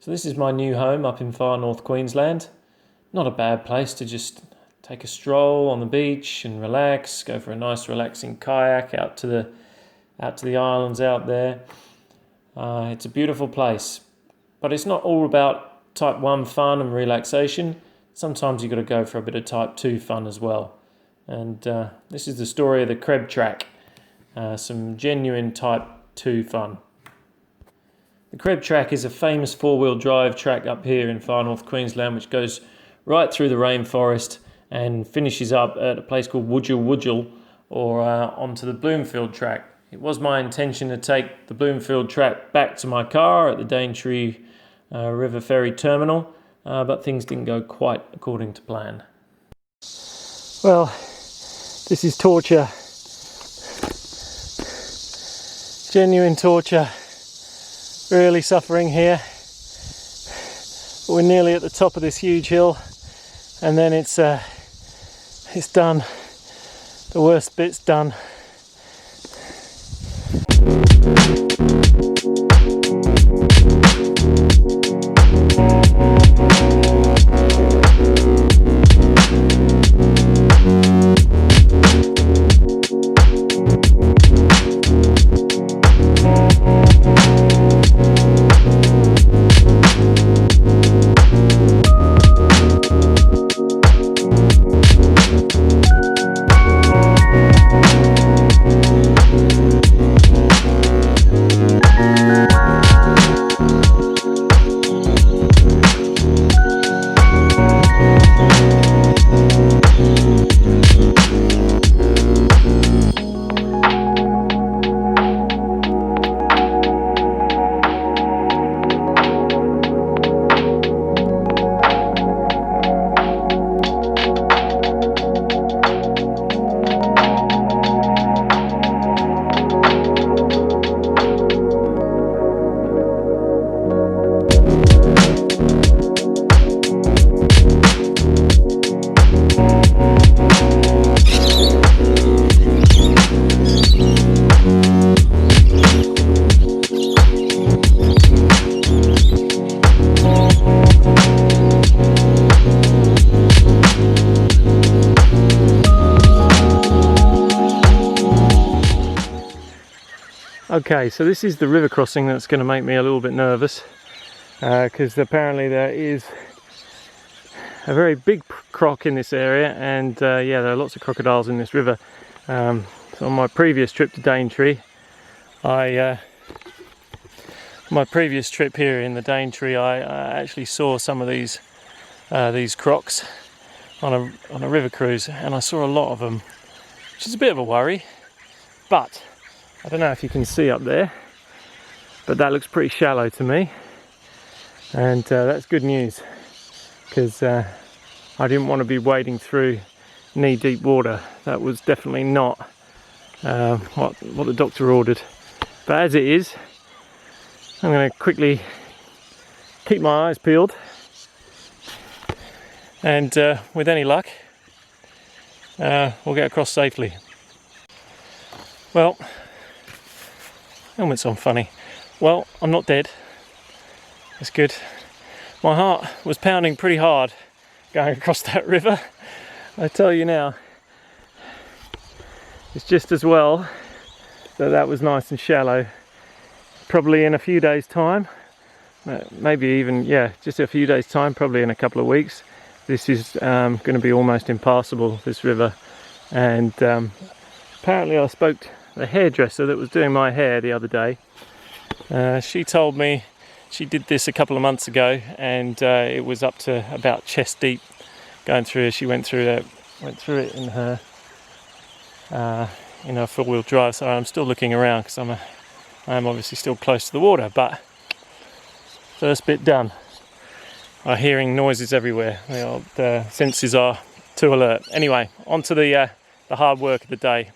So this is my new home up in Far North Queensland. Not a bad place to just take a stroll on the beach and relax, go for a nice relaxing kayak out to the islands out there. It's a beautiful place, but it's not all about type 1 fun and relaxation. Sometimes you've got to go for a bit of type 2 fun as well. And this is the story of the Kreb track, some genuine type 2 fun. The Kreb track is a famous four-wheel drive track up here in Far North Queensland, which goes right through the rainforest and finishes up at a place called Wudjil or onto the Bloomfield track. It was my intention to take the Bloomfield track back to my car at the Daintree River Ferry Terminal, but things didn't go quite according to plan. Well, this is torture. Genuine torture. Really suffering here. We're nearly at the top of this huge hill, and then it's done. The worst bit's done. Okay, so this is the river crossing that's going to make me a little bit nervous, because apparently there is a very big croc in this area, and yeah, there are lots of crocodiles in this river. So on my previous trip to Daintree, my previous trip here in the Daintree, I actually saw some of these crocs on a river cruise, and I saw a lot of them, which is a bit of a worry. But I don't know if you can see up there, but that looks pretty shallow to me, and that's good news, because I didn't want to be wading through knee-deep water. That was definitely not what the doctor ordered. But as it is, I'm going to quickly keep my eyes peeled, and with any luck, we'll get across safely. Well, helmet's on funny. Well, I'm not dead. That's good. My heart was pounding pretty hard going across that river. I tell you now, it's just as well that was nice and shallow. Probably in a few days' time, maybe even, yeah, just a few days' time, probably in a couple of weeks, this is going to be almost impassable, this river. And apparently I spoke to the hairdresser that was doing my hair the other day. She told me she did this a couple of months ago, and it was up to about chest deep going through. She went through it in her four-wheel drive. So I'm still looking around because I am obviously still close to the water. But first bit done. I'm hearing noises everywhere. The senses are too alert. Anyway, on to the hard work of the day.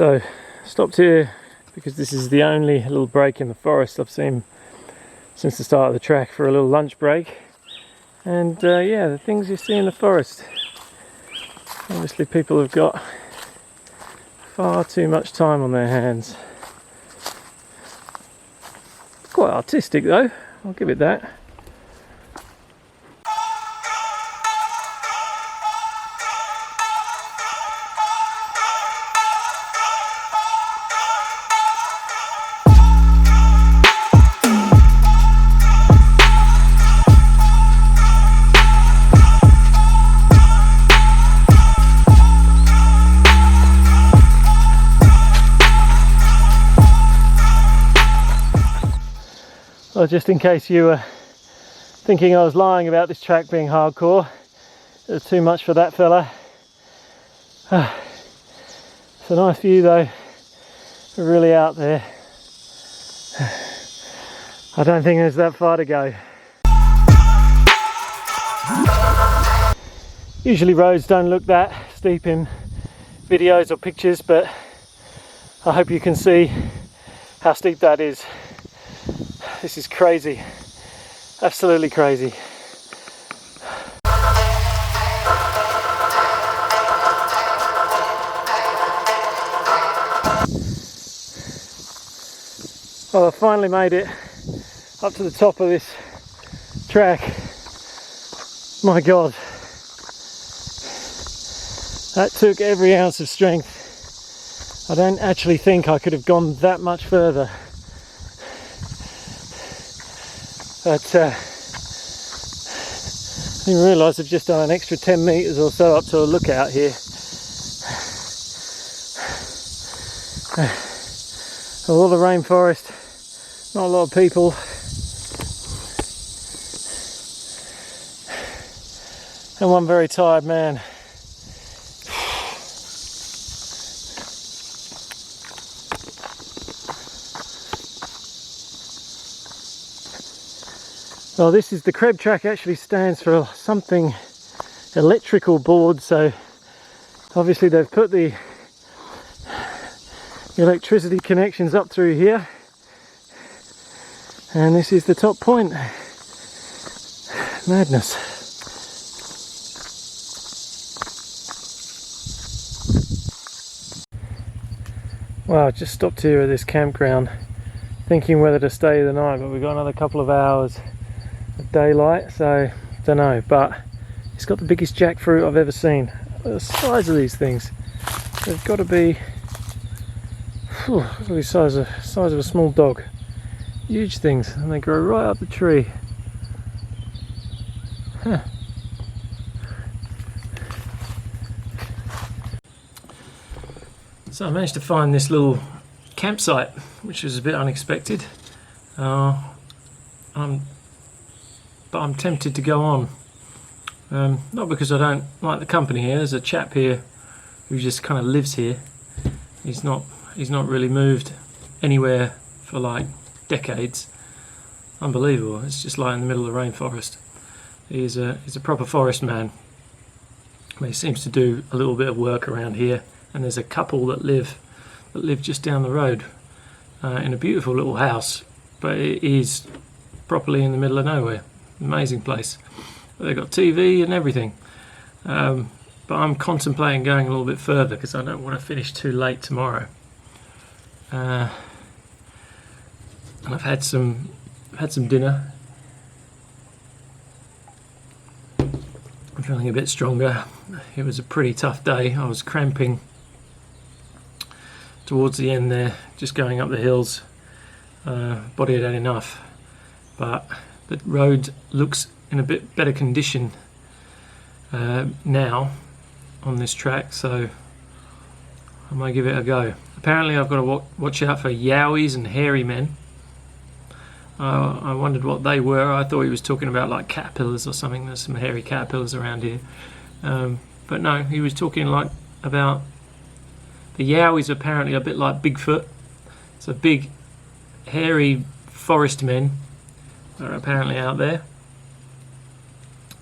So stopped here because this is the only little break in the forest I've seen since the start of the track for a little lunch break. And yeah, the things you see in the forest. Obviously people have got far too much time on their hands. Quite artistic though, I'll give it that. Well, just in case you were thinking I was lying about this track being hardcore, it was too much for that fella. It's a nice view though, we're really out there. I don't think there's that far to go. Usually roads don't look that steep in videos or pictures, but I hope you can see how steep that is. This is crazy, absolutely crazy. Well, I finally made it up to the top of this track. My God, that took every ounce of strength. I don't actually think I could have gone that much further. But I didn't realise I've just done an extra 10 metres or so up to a lookout here. A lot of rainforest, not a lot of people. And one very tired man. Well, this is the Kreb track, actually stands for something electrical board, so obviously they've put the electricity connections up through here, and this is the top point. Madness. Well, I just stopped here at this campground thinking whether to stay the night, but we've got another couple of hours of daylight, so don't know. But it's got the biggest jackfruit I've ever seen. The size of these things, they've got to be the size of a small dog. Huge things, and they grow right up the tree. Huh. So I managed to find this little campsite, which is a bit unexpected. But I'm tempted to go on. Not because I don't like the company here. There's a chap here who just kind of lives here. He's not really moved anywhere for like decades. Unbelievable. It's just like in the middle of the rainforest. He's a proper forest man. He seems to do a little bit of work around here, and there's a couple that live just down the road in a beautiful little house, but it is properly in the middle of nowhere. Amazing place. They've got TV and everything. But I'm contemplating going a little bit further because I don't want to finish too late tomorrow. And I've had some dinner. I'm feeling a bit stronger. It was a pretty tough day. I was cramping towards the end there, just going up the hills. Body had enough, but the road looks in a bit better condition now on this track, so I might give it a go. Apparently I've got to watch out for yowies and hairy men. I wondered what they were. I thought he was talking about like caterpillars or something. There's some hairy caterpillars around here, but no, he was talking like about the yowies. Apparently a bit like Bigfoot. So big hairy forest men are apparently out there.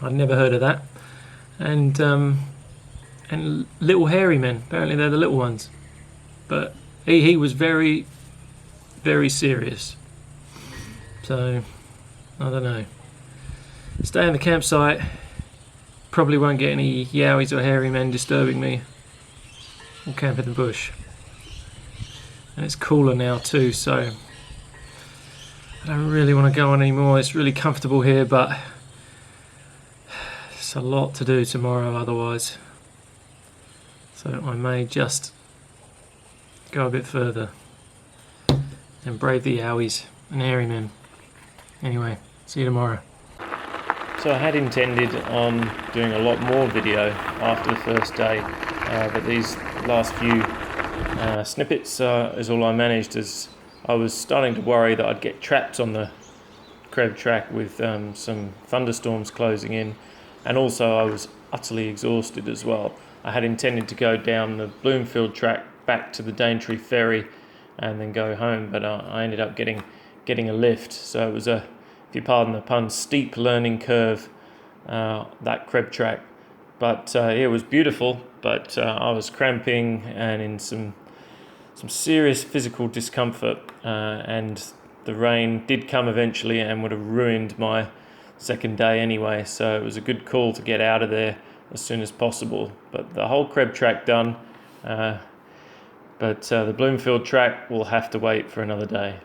I'd never heard of that. And little hairy men, apparently they're the little ones. but he was very, very serious. So, I don't know. Stay in the campsite. Probably won't get any yowies or hairy men disturbing me. We'll camp in the bush. And it's cooler now too, so I don't really want to go on anymore. It's really comfortable here, but it's a lot to do tomorrow otherwise. So I may just go a bit further and brave the yowies and hairy men. Anyway, see you tomorrow. So I had intended on doing a lot more video after the first day, but these last few snippets is all I managed, as I was starting to worry that I'd get trapped on the Kreb track with some thunderstorms closing in, and also I was utterly exhausted as well. I had intended to go down the Bloomfield track back to the Daintree ferry and then go home, but I ended up getting a lift, so it was a, if you pardon the pun, steep learning curve, that Kreb track. But it was beautiful, but I was cramping and in some serious physical discomfort, and the rain did come eventually and would have ruined my second day anyway, so it was a good call to get out of there as soon as possible. But the whole Kreb track done, but the Bloomfield track will have to wait for another day.